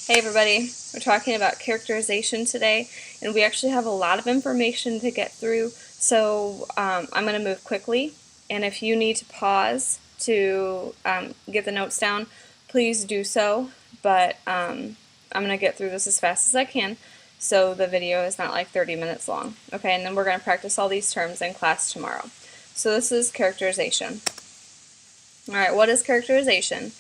Hey everybody, we're talking about characterization today, and we actually have a lot of information to get through, so I'm going to move quickly, and if you need to pause to get the notes down, please do so, but I'm going to get through this as fast as I can, so the video is not like 30 minutes long. Okay, and then we're going to practice all these terms in class tomorrow. So this is characterization. Alright, what is characterization?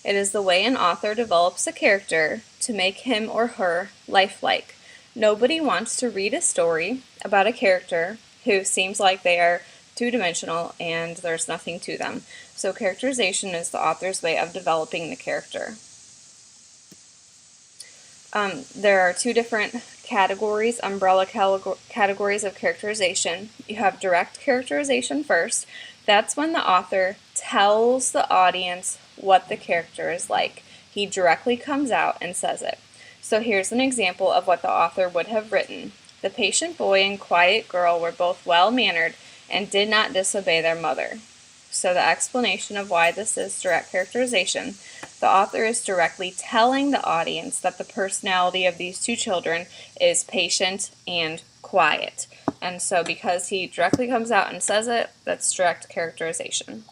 It is the way an author develops a character to make him or her lifelike. Nobody wants to read a story about a character who seems like they are two-dimensional and there's nothing to them. So characterization is the author's way of developing the character. There are two different categories, umbrella categories of characterization. You have direct characterization first. That's when the author tells the audience what the character is like. He directly comes out and says it. So here's an example of what the author would have written. The patient boy and quiet girl were both well-mannered and did not disobey their mother. So the explanation of why this is direct characterization, the author is directly telling the audience that the personality of these two children is patient and quiet. And so because he directly comes out and says it, that's direct characterization.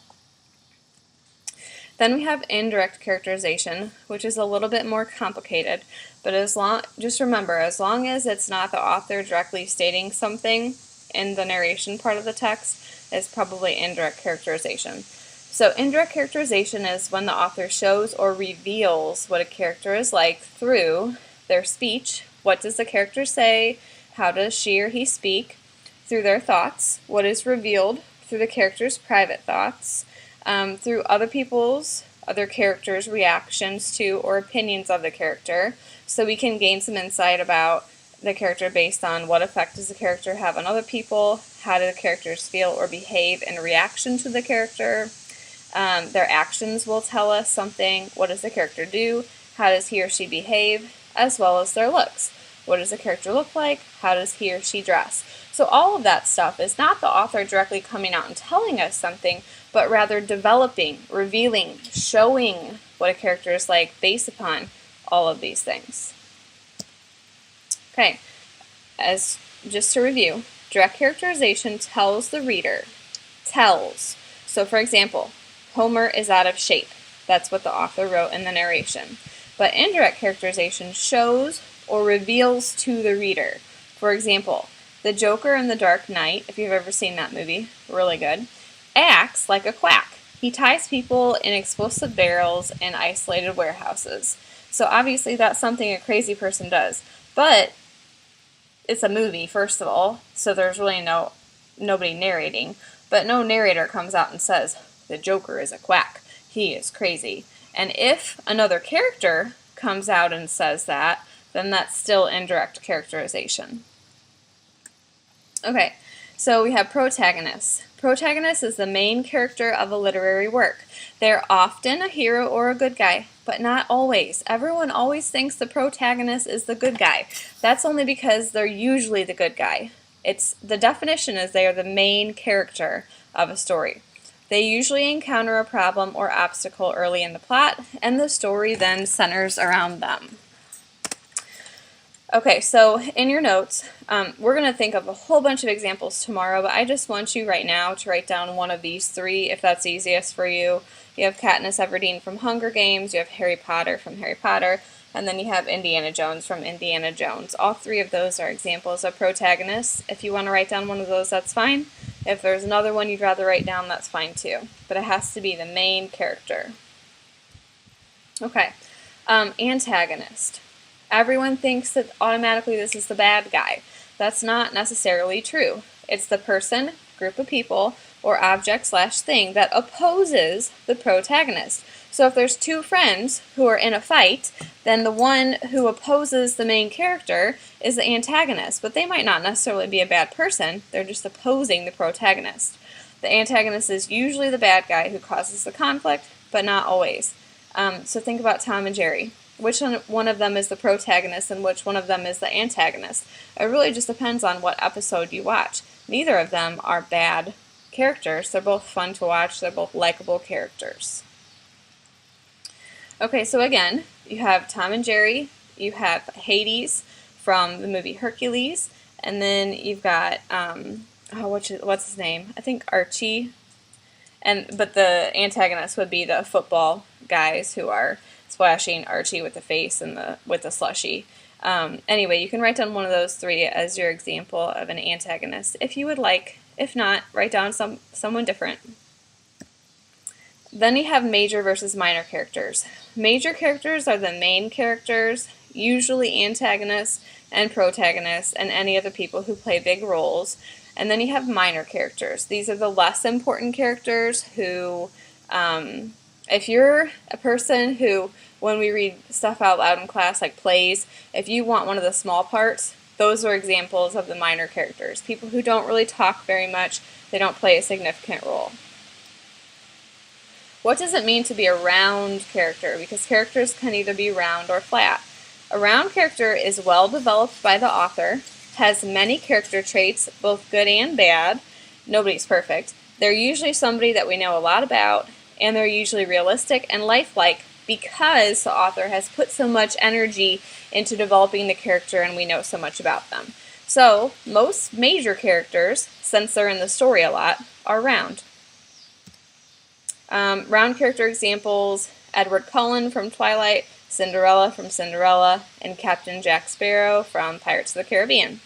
Then we have indirect characterization, which is a little bit more complicated, but just remember, as long as it's not the author directly stating something in the narration part of the text, it's probably indirect characterization. So indirect characterization is when the author shows or reveals what a character is like through their speech. What does the character say? How does she or he speak? Through their thoughts. What is revealed through the character's private thoughts. Through other characters' reactions to or opinions of the character. So we can gain some insight about the character based on what effect does the character have on other people, how do the characters feel or behave in reaction to the character. Their actions will tell us something. What does the character do? How does he or she behave? As well as their looks. What does the character look like? How does he or she dress? So all of that stuff is not the author directly coming out and telling us something, but rather developing, revealing, showing what a character is like based upon all of these things. Okay, just to review, direct characterization tells the reader, tells. So for example, Homer is out of shape. That's what the author wrote in the narration. But indirect characterization shows or reveals to the reader. For example, the Joker in The Dark Knight, if you've ever seen that movie, really good, acts like a quack. He ties people in explosive barrels in isolated warehouses. So obviously that's something a crazy person does. But it's a movie, first of all, so there's really nobody narrating. But no narrator comes out and says, the Joker is a quack. He is crazy. And if another character comes out and says that, then that's still indirect characterization. Okay, so we have protagonists. Protagonist is the main character of a literary work. They're often a hero or a good guy, but not always. Everyone always thinks the protagonist is the good guy. That's only because they're usually the good guy. The definition is they are the main character of a story. They usually encounter a problem or obstacle early in the plot, and the story then centers around them. Okay, so in your notes, we're going to think of a whole bunch of examples tomorrow, but I just want you right now to write down one of these three, if that's easiest for you. You have Katniss Everdeen from Hunger Games, you have Harry Potter from Harry Potter, and then you have Indiana Jones from Indiana Jones. All three of those are examples of protagonists. If you want to write down one of those, that's fine. If there's another one you'd rather write down, that's fine too. But it has to be the main character. Okay, antagonist. Everyone thinks that automatically this is the bad guy. That's not necessarily true. It's the person, group of people, or object/thing that opposes the protagonist. So if there's two friends who are in a fight, then the one who opposes the main character is the antagonist, but they might not necessarily be a bad person. They're just opposing the protagonist. The antagonist is usually the bad guy who causes the conflict, but not always. So think about Tom and Jerry. Which one of them is the protagonist and which one of them is the antagonist? It really just depends on what episode you watch. Neither of them are bad characters. They're both fun to watch. They're both likable characters. Okay, so again, you have Tom and Jerry You have Hades from the movie Hercules, and then you've got, what's his name? I think Archie. But the antagonist would be the football guys who are splashing Archie with the face and with the slushy. Anyway, you can write down one of those three as your example of an antagonist if you would like. If not, write down someone different. Then you have major versus minor characters. Major characters are the main characters, usually antagonists and protagonists, and any other people who play big roles. And then you have minor characters. These are the less important characters who, if you're a person who, when we read stuff out loud in class, like plays, if you want one of the small parts, those are examples of the minor characters. People who don't really talk very much, they don't play a significant role. What does it mean to be a round character? Because characters can either be round or flat. A round character is well developed by the author, has many character traits, both good and bad. Nobody's perfect. They're usually somebody that we know a lot about, and they're usually realistic and lifelike because the author has put so much energy into developing the character and we know so much about them. So, most major characters, since they're in the story a lot, are round. Round character examples: Edward Cullen from Twilight, Cinderella from Cinderella, and Captain Jack Sparrow from Pirates of the Caribbean.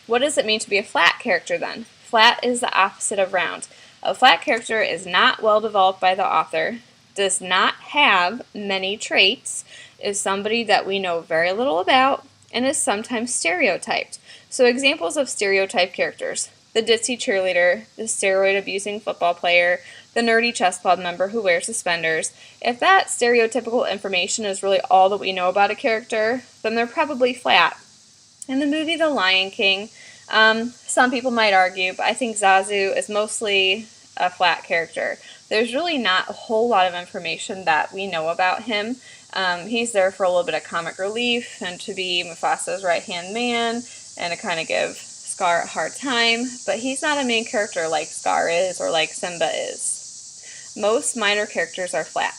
What does it mean to be a flat character then? Flat is the opposite of round. A flat character is not well developed by the author, does not have many traits, is somebody that we know very little about, and is sometimes stereotyped. So examples of stereotyped characters: the ditzy cheerleader, the steroid-abusing football player, the nerdy chess club member who wears suspenders. If that stereotypical information is really all that we know about a character, then they're probably flat. In the movie The Lion King, some people might argue, but I think Zazu is mostly a flat character. There's really not a whole lot of information that we know about him. He's there for a little bit of comic relief and to be Mufasa's right-hand man and to kind of give Scar a hard time, but he's not a main character like Scar is or like Simba is. Most minor characters are flat.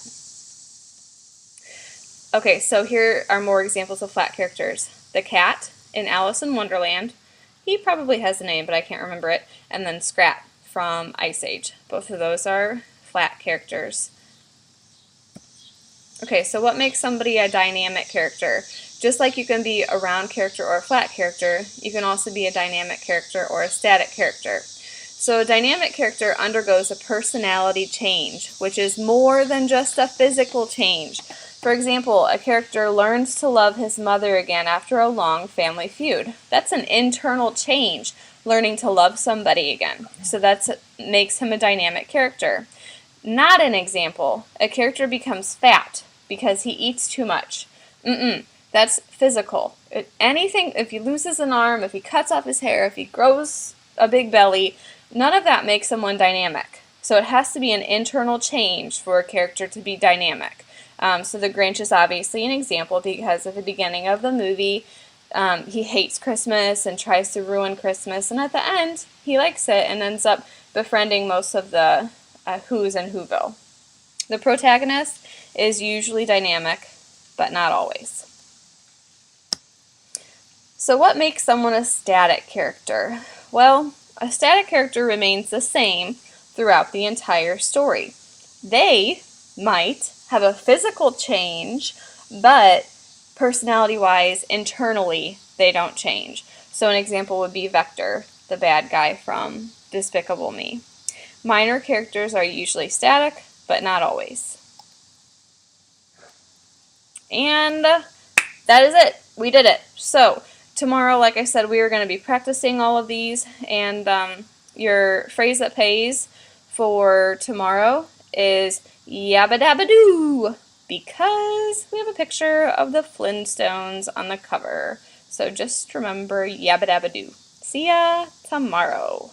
Okay, so here are more examples of flat characters. The cat in Alice in Wonderland. He probably has a name, but I can't remember it. And then Scrat from Ice Age. Both of those are flat characters. Okay, so what makes somebody a dynamic character? Just like you can be a round character or a flat character, you can also be a dynamic character or a static character. So a dynamic character undergoes a personality change, which is more than just a physical change. For example, a character learns to love his mother again after a long family feud. That's an internal change, learning to love somebody again. So that makes him a dynamic character. Not an example. A character becomes fat because he eats too much. That's physical. If he loses an arm, if he cuts off his hair, if he grows a big belly, none of that makes someone dynamic. So it has to be an internal change for a character to be dynamic. So the Grinch is obviously an example because at the beginning of the movie, he hates Christmas and tries to ruin Christmas, and at the end, he likes it and ends up befriending most of the Who's in Whoville. The protagonist is usually dynamic, but not always. So what makes someone a static character? Well, a static character remains the same throughout the entire story. They might have a physical change, but personality-wise, internally, they don't change. So an example would be Vector, the bad guy from Despicable Me. Minor characters are usually static, but not always. And that is it. We did it. So tomorrow, like I said, we are going to be practicing all of these, and your phrase that pays for tomorrow is yabba dabba doo, because we have a picture of the Flintstones on the cover. So just remember yabba dabba doo. See ya tomorrow.